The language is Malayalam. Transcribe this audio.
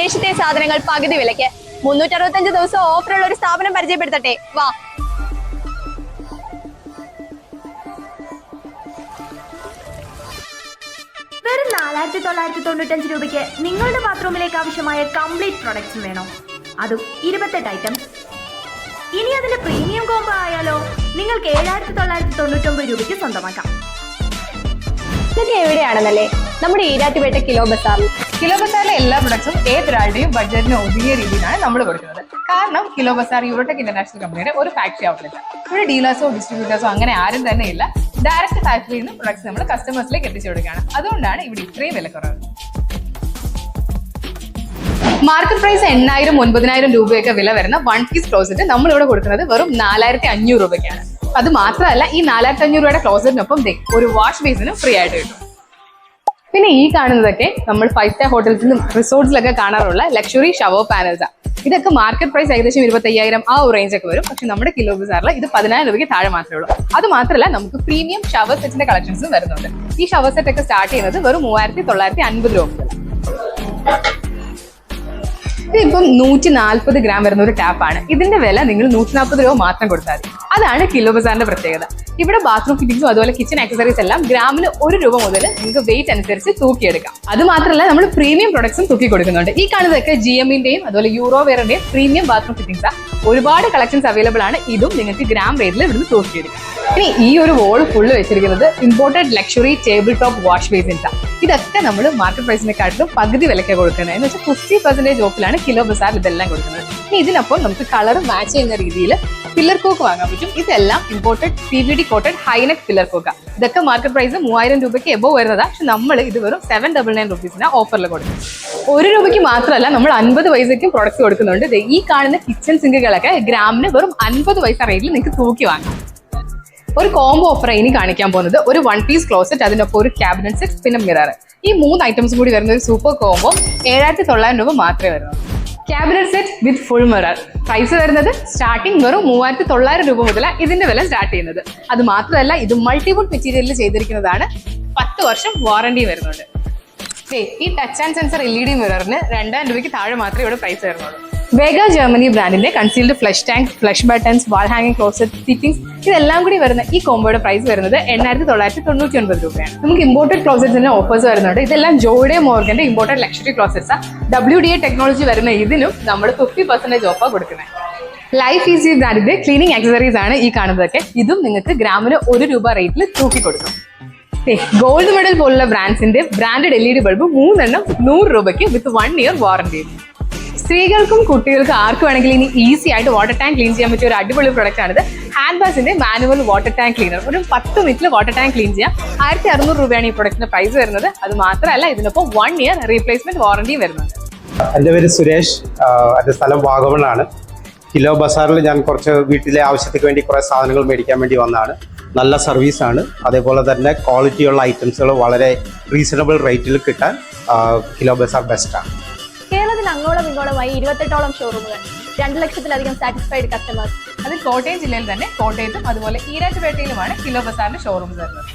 വിദേശത്തെ സാധനങ്ങൾ പകുതി വിലയ്ക്ക് 365 ദിവസം ഓഫറുള്ള ഒരു സ്ഥാപനം പരിചയപ്പെടുത്തട്ടെ, വാ. വെറും 4995 രൂപയ്ക്ക് നിങ്ങളുടെ ബാത്റൂമിലേക്ക് ആവശ്യമായ കംപ്ലീറ്റ് പ്രൊഡക്ട്സും വേണോ? അതും 28 ഐറ്റംസ്. ഇനി അതിന്റെ പ്രീമിയം കോംബോ ആയാലോ? നിങ്ങൾക്ക് 7999 രൂപയ്ക്ക് സ്വന്തമാക്കാം. ഇതൊക്കെ എവിടെയാണെന്നല്ലേ? നമ്മുടെ ഈരാറ്റുപേട്ട കിലോ ബസാറിൽ. കിലോ ബസാറിലെ എല്ലാ പ്രൊഡക്ട്സും ഏതൊരാളുടെയും ബഡ്ജറ്റിന് ഒതുങ്ങിയ രീതിയിലാണ് നമ്മൾ കൊടുക്കുന്നത്. കാരണം കിലോ ബസാർ യൂറോടെക് ഇന്റർനാഷണൽ കമ്പനിയുടെ ഒരു ഫാക്ടറി ഔട്ട്ലെറ്റ്. ഇവിടെ ഡീലേഴ്സോ ഡിസ്ട്രിബ്യൂട്ടേഴ്സോ അങ്ങനെ ആരും തന്നെ ഇല്ല. ഡയറക്റ്റ് ഫാക്ടറിയിൽ നിന്ന് പ്രൊഡക്ട്സ് നമ്മൾ കസ്റ്റമേഴ്സിലേക്ക് എത്തിച്ചു കൊടുക്കുകയാണ്. അതുകൊണ്ടാണ് ഇവിടെ ഇത്രയും വിലക്കുറവ്. മാർക്കറ്റ് പ്രൈസ് 8,000 9,000 രൂപയൊക്കെ വില വരുന്ന 1 പീസ് ക്ലോസറ്റ് നമ്മളിവിടെ കൊടുക്കുന്നത് വെറും 4,500 രൂപയ്ക്കാണ്. അത് മാത്രമല്ല, ഈ 4,500 രൂപയുടെ ക്ലോസറ്റിനൊപ്പം ഒരു വാഷ് ബേസിനും ഫ്രീ ആയിട്ട് കിട്ടും. പിന്നെ ഈ കാണുന്നതൊക്കെ നമ്മൾ 5 സ്റ്റാർ ഹോട്ടൽസിലും റിസോർട്ട്സിലൊക്കെ കാണാറുള്ള ലക്ഷറി ഷവർ പാനൽസാണ്. ഇതൊക്കെ മാർക്കറ്റ് പ്രൈസ് ഏകദേശം 25,000 ആ ഒരു റേഞ്ച് ഒക്കെ വരും. പക്ഷെ നമ്മുടെ കിലോ ബസാറിൽ ഇത് 10,000 രൂപയ്ക്ക് താഴെ മാത്രമേ ഉള്ളൂ. അത് മാത്രമല്ല, നമുക്ക് പ്രീമിയം ഷവർ സെറ്റിന്റെ കളക്ഷൻസും വരുന്നുണ്ട്. ഈ ഷവർ സെറ്റ് ഒക്കെ സ്റ്റാർട്ട് ചെയ്യുന്നത് വെറും 3,950 രൂപ. ഇതിപ്പം 140 ഗ്രാം വരുന്ന ഒരു ടാപ്പാണ്. ഇതിന്റെ വില നിങ്ങൾ 140 രൂപ മാത്രം കൊടുത്താൽ മതി. അതാണ് കിലോ ബസാറിന്റെ പ്രത്യേകത. ഇവിടെ ബാത്റൂം ഫിറ്റിംഗ്സും അതുപോലെ കിച്ചൺ ആക്സസറീസ് എല്ലാം ഗ്രാമിന് 1 രൂപ മുതൽ നിങ്ങൾക്ക് വെയിറ്റ് അനുസരിച്ച് തൂക്കിയെടുക്കാം. അത് മാത്രമല്ല, നമ്മൾ പ്രീമിയം പ്രൊഡക്ട്സും തൂക്കി കൊടുക്കുന്നുണ്ട്. ഈ കാണുന്നതൊക്കെ GM-ന്റെയും അതുപോലെ യൂറോവെയറിന്റെയും പ്രീമിയം ബാത്റൂം ഫിറ്റിംഗ്സാണ്. ഒരുപാട് കളക്ഷൻസ് അവൈലബിൾ ആണ്. ഇതും നിങ്ങൾക്ക് ഗ്രാം റേറ്റിൽ ഇവിടുന്ന് തൂക്കിയെടുക്കാം. ഇനി ഈ ഒരു വോൾ ഫുള്ള് വെച്ചിരിക്കുന്നത് imported luxury table top wash ബേസിൻസാണ്. ഇതൊക്കെ നമ്മൾ മാർക്കറ്റ് പ്രൈസിനെക്കാട്ടിലും പകുതി വിലയ്ക്ക് കൊടുക്കുന്നത്. എന്ന് വെച്ചാൽ 50% ഓഫിലാണ് കിലോ ബസാറിൽ ഇതെല്ലാം കൊടുക്കുന്നത്. ഇനി ഇതിനൊപ്പം നമുക്ക് കളർ മാച്ച് ചെയ്യുന്ന രീതിയിൽ പില്ലർ കോക്ക് വാങ്ങാൻ പറ്റും. ഇതെല്ലാം imported CVD coated high neck pillar കോക്കാണ്. ഇതൊക്കെ മാർക്കറ്റ് പ്രൈസ് 3,000 രൂപയ്ക്ക് എബോ വരുന്നതാണ്. പക്ഷെ നമ്മൾ ഇത് വെറും 799 റുപ്പീസിന് ഓഫറിൽ കൊടുക്കും. 1 രൂപയ്ക്ക് മാത്രമല്ല, നമ്മൾ 50 പൈസയ്ക്കും പ്രൊഡക്ട്സ് കൊടുക്കുന്നുണ്ട്. ഈ കാണുന്ന കിച്ചൺ സിങ്കുകളൊക്കെ ഗ്രാമിന് വെറും 50 പൈസ റേറ്റിൽ നിങ്ങൾക്ക് തൂക്കി വാങ്ങാം. ഒരു കോംബോ ഓഫർ ഇനി കാണിക്കാൻ പോകുന്നത് ഒരു 1 പീസ് ക്ലോസറ്റ്, അതിനൊപ്പം ഒരു ക്യാബിനറ്റ് സെറ്റ്, പിന്നെ മിറർ. ഈ 3 ഐറ്റംസ് കൂടി വരുന്ന ഒരു സൂപ്പർ കോംബോ 7,900 രൂപ മാത്രമേ വരുന്നുള്ളൂ. Cabinet set with full mirror price വരുന്നത് സ്റ്റാർട്ടിംഗ് വെറും 3,900 രൂപ മുതലാണ് ഇതിന്റെ വില സ്റ്റാർട്ട് ചെയ്യുന്നത്. അത് മാത്രമല്ല, ഇത് മൾട്ടിവുഡ് മെറ്റീരിയലിൽ ചെയ്തിരിക്കുന്നതാണ്. 10 വർഷം വാറണ്ടി വരുന്നുണ്ട്. ഈ ടച്ച് ആൻഡ് സെൻസർ LED മിററിന് 2,000 രൂപയ്ക്ക് താഴെ മാത്രമേ ഇവിടെ പ്രൈസ് വരുന്നുള്ളൂ. വേഗ ജർമ്മനി ബ്രാൻഡിന്റെ concealed flush tank, flush buttons, wall ഹാങ്ങിങ് ക്ലോസറ്റ്, ഫിറ്റിംഗ്സ് ഇതെല്ലാം കൂടി വരുന്ന ഈ കോംബോയുടെ പ്രൈസ് വരുന്നത് 8,999 രൂപയാണ്. നമുക്ക് ഇമ്പോർട്ടഡ് ക്ലോസറ്റ്സിന്റെ ഓഫേഴ്സ് വരുന്നുണ്ട്. ഇതെല്ലാം ജോഡെ മോർഗന്റെ imported luxury closets. WDA technology വരുന്ന ഇതിനും നമ്മൾ 50% ഓഫാണ് കൊടുക്കുന്നത്. ലൈഫ് ഈസി ബ്രാൻഡിന്റെ ക്ലീനിങ് ആക്സസറീസ് ആണ് ഈ കാണുന്നതൊക്കെ. ഇതും നിങ്ങൾക്ക് ഗ്രാമിന് 1 രൂപ റേറ്റിൽ തൂക്കി കൊടുക്കും. ഗോൾഡ് മെഡൽ പോലുള്ള ബ്രാൻഡ്സിന്റെ ബ്രാൻഡഡ് LED ബൾബ് 3 എണ്ണം 100 രൂപയ്ക്ക് വിത്ത് 1 ഇയർ വാറണ്ടി. സ്ത്രീകൾക്കും കുട്ടികൾക്കും ആർക്കും വേണമെങ്കിൽ ഇനി ഈസി ആയിട്ട് വാട്ടർ ടാങ്ക് ക്ലീൻ ചെയ്യാൻ പറ്റിയ ഒരു അടിപൊളി പ്രൊഡക്റ്റ് ആണിത്. ഹാൻഡ്ബാസിന്റെ മാനുവൽ വാട്ടർ ടാങ്ക് ക്ലീനർ. ഒരു 10 മിനിറ്റിൽ വാട്ടർ ടാങ്ക് ക്ലീൻ ചെയ്യാം. 1,600 രൂപയാണ് ഈ പ്രൊഡക്റ്റിന്റെ പ്രൈസ് വരുന്നത്. അത് മാത്രമല്ല, ഇതിനൊപ്പം 1 ഇയർ റീപ്ലേസ്മെന്റ് വാറണ്ടി വരുന്നുണ്ട്. എൻ്റെ പേര് സുരേഷ്. എൻ്റെ സ്ഥലം വാഗമണ്ണാണ്. കിലോ ബസാറിൽ ഞാൻ കുറച്ച് വീട്ടിലെ ആവശ്യത്തിന് വേണ്ടി കുറേ സാധനങ്ങൾ മേടിക്കാൻ വേണ്ടി വന്നതാണ്. നല്ല സർവീസാണ്. അതേപോലെ തന്നെ ക്വാളിറ്റിയുള്ള ഐറ്റംസുകൾ വളരെ റീസണബിൾ റേറ്റിൽ കിട്ടാൻ കിലോ ബസാർ ബെസ്റ്റാണ്. കേരളത്തിൽ അങ്ങോളം ഇങ്ങോളമായി 28ഓളം ഷോറൂമുകൾ, 2 ലക്ഷത്തിലധികം സാറ്റിസ്ഫൈഡ് കസ്റ്റമേഴ്സ്. അത് കോട്ടയം ജില്ലയിൽ തന്നെ കോട്ടയത്തും അതുപോലെ ഈരാറ്റുപേട്ടയിലുമാണ് കിലോ ബസാറിന്റെ ഷോറൂംസ് വരുന്നത്.